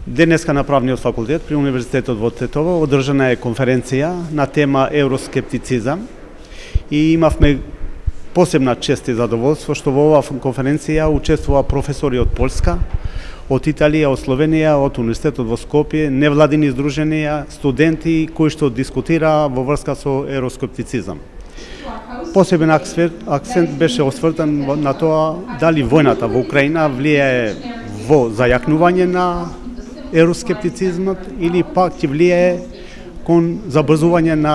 Денеска на Правниот факултет при Универзитетот во Тетово одржана е конференција на тема евроскептицизам и имавме посебна чест и задоволство што во оваа конференција учествува професори од Полска, од Италија, од Словенија, од Универзитетот во Скопје, невладини издруженија, студенти кои што дискутираа во врска со евроскептицизам. Посебен акцент беше освртен на тоа дали војната во Украина влијае во зајакнување на евроскептицизмот или пак ќе влијае кон забрзување на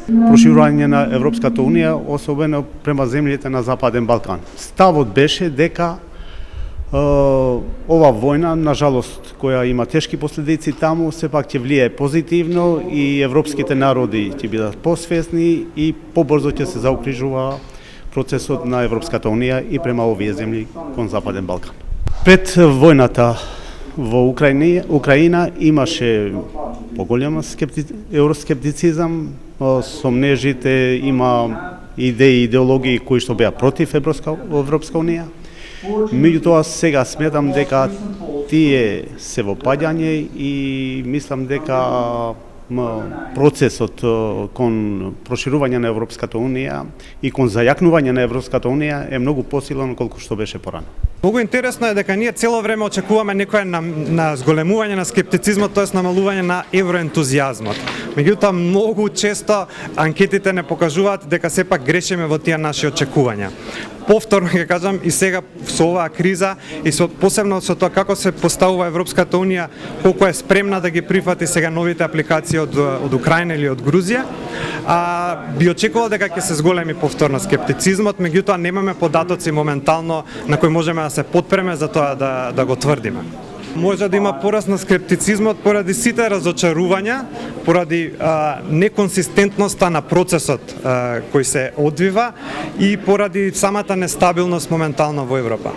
проширување на Европската Унија, особено према земјите на Западен Балкан. Ставот беше дека ова војна, на жалост, која има тешки последици таму, сепак ќе влијае позитивно и европските народи ќе бидат посвесни и побрзо ќе се заокружува процесот на Европската Унија и према овие земји кон Западен Балкан. Пред војната во Украина имаше поголем евроскептицизам, сомнежите, има идеи и идеологии кои што беа против Европска Унија. Меѓутоа сега сметам дека тие се во паѓање и мислам дека процесот кон проширување на Европската Унија и кон зајакнување на Европската Унија е многу посилен колку што беше порано. Многу интересно е дека ние цело време очекуваме некоја на зголемување на скептицизмот, тоест намалување на евроентузијазмот. Меѓутоа многу често анкетите не покажуваат дека сепак грешиме во тие наши очекувања. Повторно ќе кажам и сега со оваа криза и посебно со тоа како се поставува Европската Унија, колку е спремна да ги прифати сега новите апликации од Украина или од Грузија, би очекувал дека ќе се зголеми повторно скептицизмот, меѓутоа немаме податоци моментално на кои можеме да се потпреме за тоа да го тврдиме. Може да има пораст на скептицизмот поради сите разочарувања, поради неконсистентноста на процесот кој се одвива и поради самата нестабилност моментално во Европа.